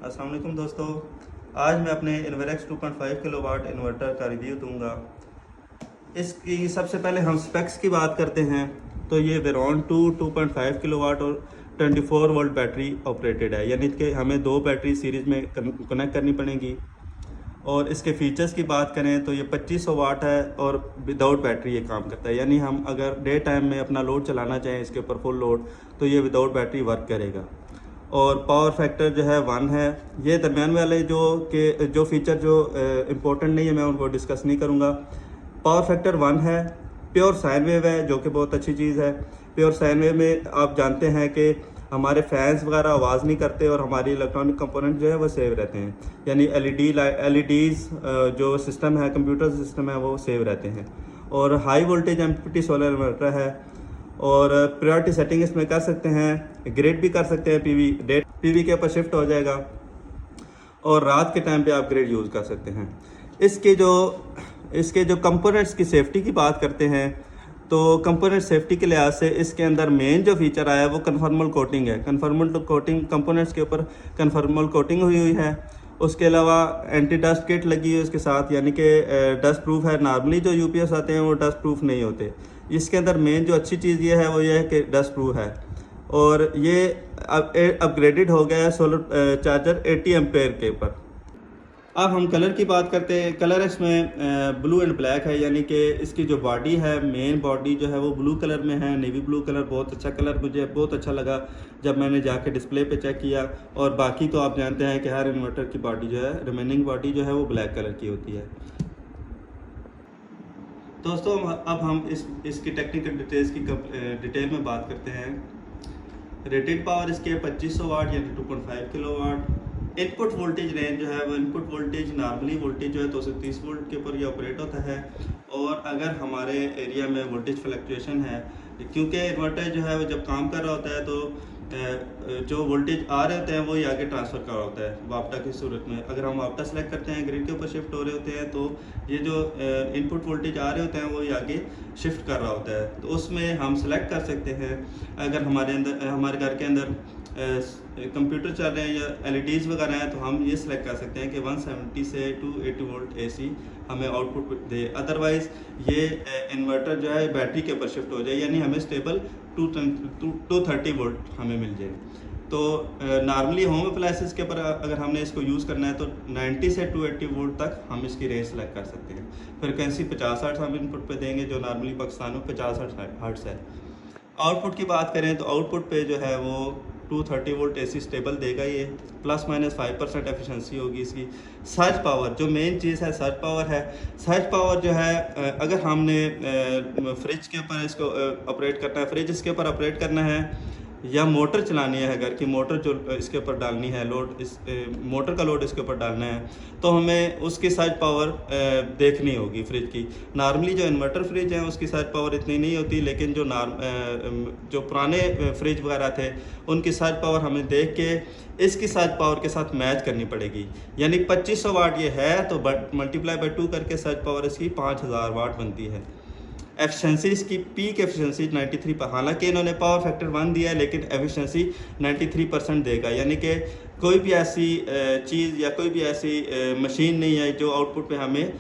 अस्सलाम वालेकुम दोस्तों। आज मैं अपने इन्वेरेक्स 2.5 किलोवाट इन्वर्टर का रिव्यू दूंगा। इसकी सबसे पहले हम स्पेक्स की बात करते हैं तो ये वेरॉन 2.5 किलोवाट और 24 वोल्ट बैटरी ऑपरेटेड है, यानी कि हमें दो बैटरी सीरीज़ में कनेक्ट करनी पड़ेगी। और इसके फीचर्स की बात करें तो ये 2500 वाट है और विदाउट बैटरी ये काम करता है, यानी हम अगर डे टाइम में अपना लोड चलाना चाहें इसके ऊपर फुल लोड तो ये विदाउट बैटरी वर्क करेगा। और पावर फैक्टर जो है 1 है। ये दरमियान वाले जो फीचर जो इम्पोर्टेंट नहीं है मैं उनको डिस्कस नहीं करूँगा। पावर फैक्टर 1 है। प्योर साइन वेव है जो कि बहुत अच्छी चीज़ है। प्योर साइन वेव में आप जानते हैं कि हमारे फैंस वगैरह आवाज़ नहीं करते और हमारी इलेक्ट्रॉनिक कंपोनेंट जो है वो सेव रहते हैं, यानी एलईडीज़ जो सिस्टम है, कंप्यूटर सिस्टम है, वो सेव रहते हैं। और high voltage MPPT solar inverter है और प्रायोरिटी सेटिंग इसमें कर सकते हैं, ग्रेड भी कर सकते हैं, पीवी के ऊपर शिफ्ट हो जाएगा और रात के टाइम पे आप ग्रेड यूज़ कर सकते हैं। इसके जो कंपोनेंट्स की सेफ्टी की बात करते हैं तो कंपोनेंट सेफ्टी के लिहाज से इसके अंदर मेन जो फीचर आया है वो कन्फर्मल कोटिंग है। कन्फर्मल कोटिंग कंपोनेंट्स के ऊपर कन्फर्मल कोटिंग हुई है। उसके अलावा एंटी डस्ट किट लगी है उसके साथ, यानी कि डस्ट प्रूफ है। नॉर्मली जो यूपीएस आते हैं वो डस्ट प्रूफ नहीं होते। इसके अंदर मेन जो अच्छी चीज़ ये है वो ये है कि डस्ट प्रूफ है और ये अपग्रेडेड हो गया है सोलर चार्जर 80 एम्पेयर के ऊपर। अब हम कलर की बात करते हैं। कलर इसमें ब्लू एंड ब्लैक है, यानी कि इसकी जो बॉडी है, मेन बॉडी जो है वो ब्लू कलर में है, नेवी ब्लू कलर। बहुत अच्छा कलर, मुझे बहुत अच्छा लगा जब मैंने जाके डिस्प्ले पे चेक किया। और बाकी तो आप जानते हैं कि हर इन्वर्टर की बॉडी जो है, रिमेनिंग बॉडी जो है वो ब्लैक कलर की होती है। दोस्तों अब हम इसकी टेक्निकल डिटेल्स की डिटेल में बात करते हैं। रेटेड पावर इसके 2500 वाट यानी 2.5 किलोवाट। इनपुट वोल्टेज रेंज जो है वो इनपुट वोल्टेज नॉर्मली वोल्टेज जो है 230 वोल्ट के ऊपर ये ऑपरेट होता है। और अगर हमारे एरिया में वोल्टेज फ्लक्चुएशन है, क्योंकि इन्वर्टर जो है वो जब काम कर रहा होता है तो जो वोल्टेज आ रहे होते हैं वो ही आगे ट्रांसफ़र कर रहा होता है वापटा की सूरत में। अगर हम वापटा सेलेक्ट करते हैं, ग्रिड के ऊपर शिफ्ट हो रहे होते हैं, तो ये जो इनपुट वोल्टेज आ रहे होते हैं वो ही आगे शिफ्ट कर रहा होता है। तो उसमें हम सेलेक्ट कर सकते हैं, अगर हमारे घर के अंदर कंप्यूटर चल रहे हैं या एलईडीज़ वगैरह हैं तो हम ये सिलेक्ट कर सकते हैं कि 170 से 280 वोल्ट एसी हमें आउटपुट दे। अदरवाइज़ ये इन्वर्टर जो है बैटरी के ऊपर शिफ्ट हो जाए, यानी हमें स्टेबल 230 वोल्ट हमें मिल जाए। तो नॉर्मली होम अप्लायंसेस के ऊपर अगर हमने इसको यूज़ करना है तो 90 से 280 वोल्ट तक हम इसकी रेंज सेलेक्ट कर सकते हैं। फ्रिक्वेंसी 50 हर्ट्ज़ हम इनपुट पे देंगे, जो नॉर्मली पाकिस्तान में 50 हर्ट्ज़ है। आउटपुट की बात करें तो आउटपुट पे जो है वो 230 वोल्ट एसी स्टेबल देगा। ये ±5% एफिशिएंसी होगी इसकी। सर्ज पावर, जो मेन चीज़ है सर्ज पावर है। सर्ज पावर जो है अगर हमने फ्रिज के ऊपर इसको ऑपरेट करना है, फ्रिज इसके ऊपर ऑपरेट करना है या मोटर चलानी है, घर की मोटर जो इसके ऊपर डालनी है, मोटर का लोड इसके ऊपर डालना है, तो हमें उसकी सर्ज पावर देखनी होगी फ्रिज की। नॉर्मली जो इन्वर्टर फ्रिज हैं उसकी सर्ज पावर इतनी नहीं होती, लेकिन जो पुराने फ्रिज वगैरह थे उनकी सर्ज पावर हमें देख के इसकी सर्ज पावर के साथ मैच करनी पड़ेगी। यानी 2500 वाट ये है तो मल्टीप्लाई बाय 2 करके सर्ज पावर इसकी 5000 वाट बनती है। एफिशिएंसी इसकी पीक एफिशिएंसी 93 पर, हालांकि इन्होंने पावर फैक्टर 1 दिया है लेकिन एफिशिएंसी 93% देगा। यानी कि कोई भी ऐसी चीज़ या कोई भी ऐसी मशीन नहीं है जो आउटपुट पे हमें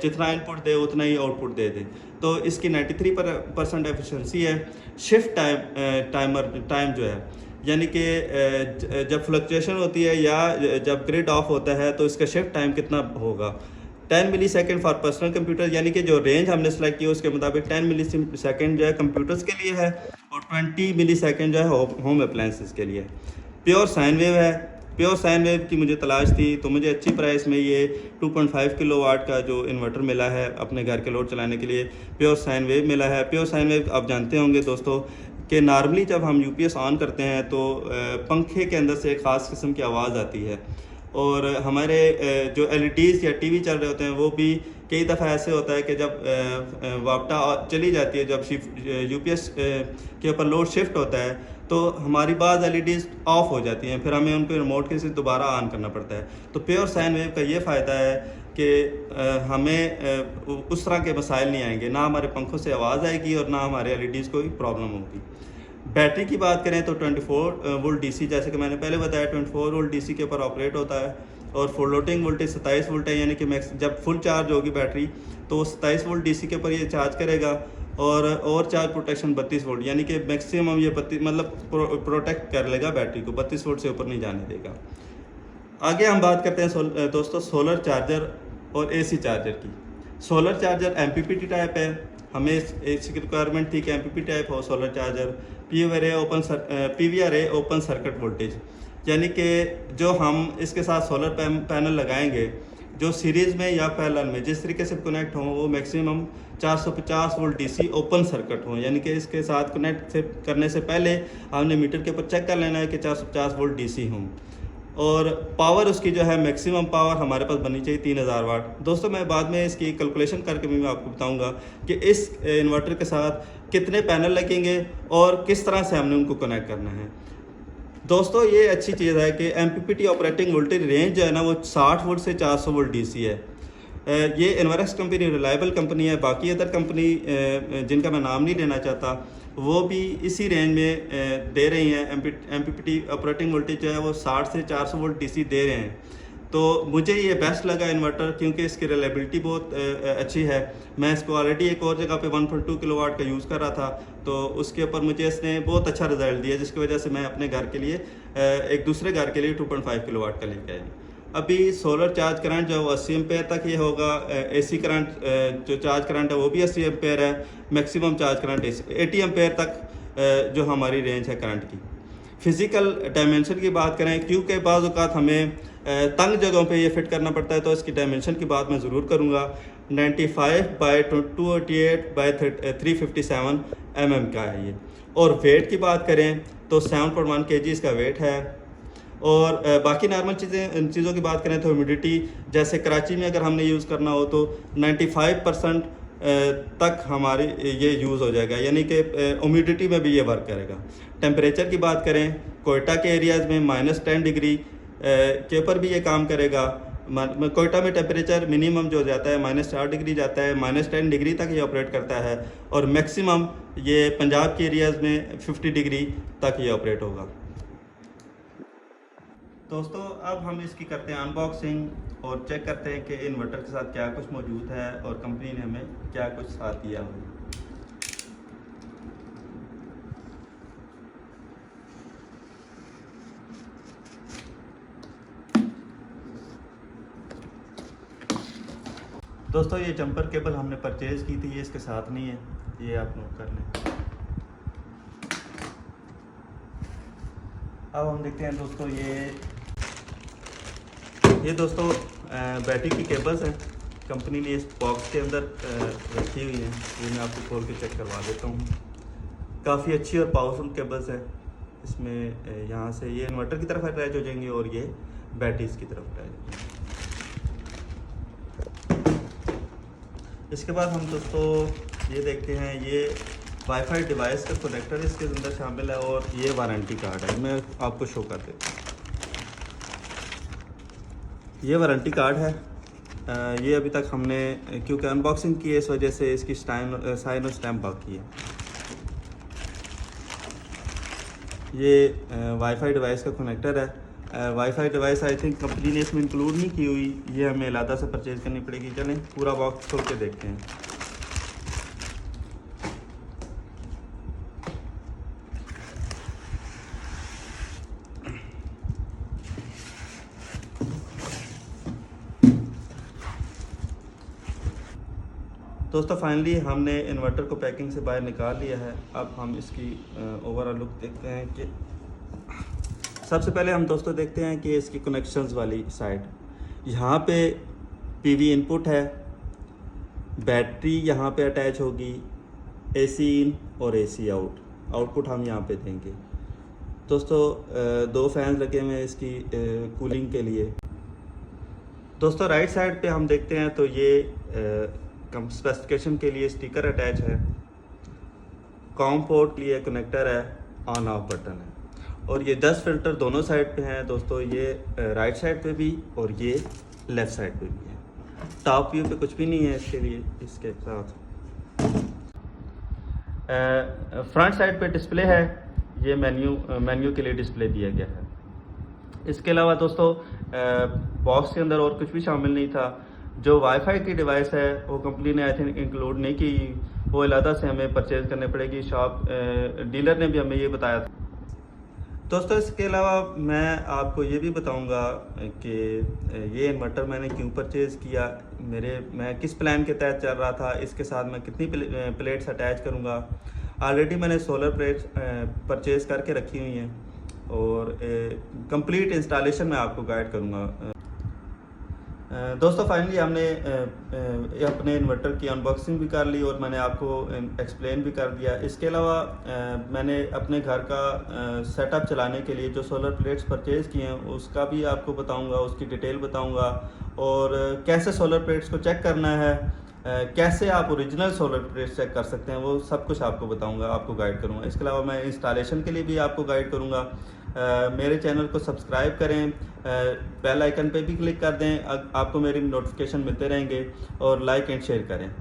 जितना इनपुट दे उतना ही आउटपुट दे दे। तो इसकी 93% एफिशिएंसी है। शिफ्ट टाइम जो है, यानी कि जब फ्लक्चुएशन होती है या जब ग्रिड ऑफ होता है तो इसका शिफ्ट टाइम कितना होगा। 10 मिली सेकेंड फॉर पर्सनल कंप्यूटर, यानी कि जो रेंज हमने सेलेक्ट की उसके मुताबिक 10 मिली सेकेंड जो है कंप्यूटर्स के लिए है और 20 मिली सेकेंड जो है होम अप्लायंसेस के लिए। प्योर साइन वेव है। प्योर साइन वेव की मुझे तलाश थी तो मुझे अच्छी प्राइस में ये 2.5 किलोवाट का जो इन्वर्टर मिला है अपने घर के लोड चलाने के लिए। प्योर साइन वेव मिला है। प्योर साइन वेव आप जानते होंगे दोस्तों कि नॉर्मली जब हम यूपीएस ऑन करते हैं तो पंखे के अंदर से एक ख़ास किस्म की आवाज़ आती है और हमारे जो एलईडीज़ या टीवी चल रहे होते हैं वो भी कई दफ़ा ऐसे होता है कि जब वापटा चली जाती है, जब यूपीएस के ऊपर लोड शिफ्ट होता है तो हमारी बाज़ एलईडीज़ ऑफ हो जाती हैं, फिर हमें उनको रिमोट के से दोबारा ऑन करना पड़ता है। तो प्योर साइन वेव का ये फ़ायदा है कि हमें उस तरह के मसाइल नहीं आएंगे, ना हमारे पंखों से आवाज़ आएगी और ना हमारे एलईडीज़ को प्रॉब्लम होगी। बैटरी की बात करें तो 24 वोल्ट डीसी, जैसे कि मैंने पहले बताया 24 वोल्ट डीसी के ऊपर ऑपरेट होता है और फुल लोडिंग वोल्टेज 27 वोल्ट है, यानी कि मैक्स जब फुल चार्ज होगी बैटरी तो 27 वोल्ट डीसी के ऊपर ये चार्ज करेगा। और चार्ज प्रोटेक्शन 32 वोल्ट, यानी कि मैक्सिमम ये 32 मतलब प्रोटेक्ट कर लेगा बैटरी को, 32 वोल्ट से ऊपर नहीं जाने देगा। आगे हम बात करते हैं दोस्तों सोलर चार्जर और एसी चार्जर की। सोलर चार्जर एमपीपीटी टाइप है, हमें इसकी रिक्वायरमेंट थी कि एमपीपी टाइप हो सोलर चार्जर। पीवीआरए ओपन सर्किट वोल्टेज, यानी कि जो हम इसके साथ सोलर पैनल लगाएंगे जो सीरीज़ में या पैरेलल में जिस तरीके से कनेक्ट हों वो maximum 450 volt DC open circuit हों, यानी कि इसके साथ कनेक्ट करने से पहले हमने मीटर के ऊपर चेक कर लेना है कि 450 वोल्ट डीसी हों। और पावर उसकी जो है मैक्सिमम पावर हमारे पास बननी चाहिए 3000 वाट। दोस्तों मैं बाद में इसकी कैलकुलेशन करके भी मैं आपको बताऊंगा कि इस इन्वर्टर के साथ कितने पैनल लगेंगे और किस तरह से हमने उनको कनेक्ट करना है। दोस्तों ये अच्छी चीज़ है कि एमपीपीटी ऑपरेटिंग वोल्टेज रेंज जो है ना वो 60 वोल्ट से 400 वोल्ट डीसी है। ये इन्वर्क्स कंपनी रिलायबल कंपनी है। बाकी अदर कंपनी जिनका मैं नाम नहीं लेना चाहता वो भी इसी रेंज में दे रही हैं। एमपीपीटी ऑपरेटिंग वोल्टेज जो है वो 60 से 400 वोल्ट डीसी दे रहे हैं। तो मुझे ये बेस्ट लगा इन्वर्टर क्योंकि इसकी रिलायबिलिटी बहुत अच्छी है। मैं इसको ऑलरेडी एक और जगह पे 1.2 किलोवाट का यूज़ कर रहा था तो उसके ऊपर मुझे इसने बहुत अच्छा रिजल्ट दिया, जिसकी वजह से मैं अपने घर के लिए एक दूसरे घर के लिए 2.5 किलोवाट का लेके आया। अभी सोलर चार्ज करंट जो है वो 80 एम्पेयर तक ये होगा। एसी करंट जो चार्ज करंट है वो भी 80 एम्पेयर है। मैक्सिमम चार्ज करंट 80 एम्पेयर तक जो हमारी रेंज है करंट की। फिज़िकल डायमेंशन की बात करें क्योंकि बाज़ औक़ात हमें तंग जगहों पे ये फिट करना पड़ता है तो इसकी डायमेंशन की बात मैं ज़रूर करूँगा। 95 बाई 288 बाई 357 mm का है ये। और वेट की बात करें तो 7.1 kg इसका वेट है। और बाकी नॉर्मल चीज़ों की बात करें तो ह्यूमिडिटी, जैसे कराची में अगर हमने यूज़ करना हो तो 95% तक हमारी ये यूज़ हो जाएगा, यानी कि ह्यूमिडिटी में भी ये वर्क करेगा। टेम्परेचर की बात करें कोयटा के एरियाज़ में -10 डिग्री के ऊपर भी ये काम करेगा। कोयटा में टेम्परेचर मिनिमम जो जाता है -4 डिग्री जाता है, -10 डिग्री तक ये ऑपरेट करता है। और मैक्सिमम ये पंजाब के एरियाज़ में 50 डिग्री तक ये ऑपरेट होगा। दोस्तों अब हम इसकी करते हैं अनबॉक्सिंग और चेक करते हैं कि इन्वर्टर के साथ क्या कुछ मौजूद है और कंपनी ने हमें क्या कुछ साथ दिया हो। दोस्तों ये जंपर केबल हमने परचेज़ की थी, ये इसके साथ नहीं है, ये आप नोट कर लें। अब हम देखते हैं दोस्तों ये दोस्तों बैटरी की केबल्स हैं, कंपनी ने इस बॉक्स के अंदर रखी हुई हैं। ये मैं आपको खोल के चेक करवा देता हूँ। काफ़ी अच्छी और पावरफुल केबल्स हैं। इसमें यहाँ से ये इन्वर्टर की तरफ अटैच हो जाएंगी और ये बैटरीज की तरफ अटैच हो जाएंगी। इसके बाद हम दोस्तों ये देखते हैं, ये वाईफाई डिवाइस का कनेक्टर इसके अंदर शामिल है और ये वारंटी कार्ड है। मैं आपको शो कर देता हूँ। ये वारंटी कार्ड है। ये अभी तक हमने क्योंकि अनबॉक्सिंग की है इस वजह से इसकी साइन और स्टैम्प बाकी है। ये वाईफाई डिवाइस का कनेक्टर है। Wifi device I think company ने इसमें इंक्लूड नहीं की हुई, ये हमें अलग से परचेज़ करनी पड़ेगी। चलें पूरा बॉक्स खोल के देखते हैं। दोस्तों फाइनली हमने इन्वर्टर को पैकिंग से बाहर निकाल लिया है। अब हम इसकी ओवरऑल लुक देखते हैं कि सबसे पहले हम दोस्तों देखते हैं कि इसकी कनेक्शंस वाली साइड, यहाँ पे पीवी इनपुट है, बैटरी यहाँ पे अटैच होगी, एसी इन और एसी आउट, आउटपुट हम यहाँ पे देंगे। दोस्तों 2 फैंस लगे हुए हैं इसकी कूलिंग के लिए। दोस्तों राइट साइड पे हम देखते हैं तो ये स्पेसिफिकेशन के लिए स्टिकर अटैच है, कॉम पोर्ट के लिए कनेक्टर है, ऑन ऑफ बटन है और ये 10 फिल्टर दोनों साइड पे हैं दोस्तों। ये राइट साइड पे भी और ये लेफ़्ट साइड पे भी है। टॉप व्यू पे कुछ भी नहीं है इसके लिए। इसके साथ फ्रंट साइड पे डिस्प्ले है ये मेन्यू के लिए डिस्प्ले दिया गया है। इसके अलावा दोस्तों बॉक्स के अंदर और कुछ भी शामिल नहीं था। जो वाईफाई की डिवाइस है वो कंपनी ने आई थिंक इंक्लूड नहीं की, वो अलहदा से हमें परचेज़ करनी पड़ेगी। डीलर ने भी हमें ये बताया था। दोस्तों इसके अलावा मैं आपको ये भी बताऊंगा कि ये इन्वर्टर मैंने क्यों परचेज़ किया, मैं किस प्लान के तहत चल रहा था, इसके साथ मैं कितनी प्लेट्स अटैच करूंगा। ऑलरेडी मैंने सोलर प्लेट्स परचेज़ करके रखी हुई हैं और कंप्लीट इंस्टॉलेशन मैं आपको गाइड करूंगा। दोस्तों फाइनली हमने अपने इन्वर्टर की अनबॉक्सिंग भी कर ली और मैंने आपको एक्सप्लेन भी कर दिया। इसके अलावा मैंने अपने घर का सेटअप चलाने के लिए जो सोलर प्लेट्स परचेज़ किए हैं उसका भी आपको बताऊंगा, उसकी डिटेल बताऊंगा और कैसे सोलर प्लेट्स को चेक करना है, कैसे आप ओरिजिनल सोलर प्लेट्स चेक कर सकते हैं, वो सब कुछ आपको बताऊंगा, आपको गाइड करूंगा। इसके अलावा मैं इंस्टॉलेशन के लिए भी आपको गाइड करूंगा। मेरे चैनल को सब्सक्राइब करें, बेल आइकन पे भी क्लिक कर दें, आपको मेरी नोटिफिकेशन मिलते रहेंगे और लाइक एंड शेयर करें।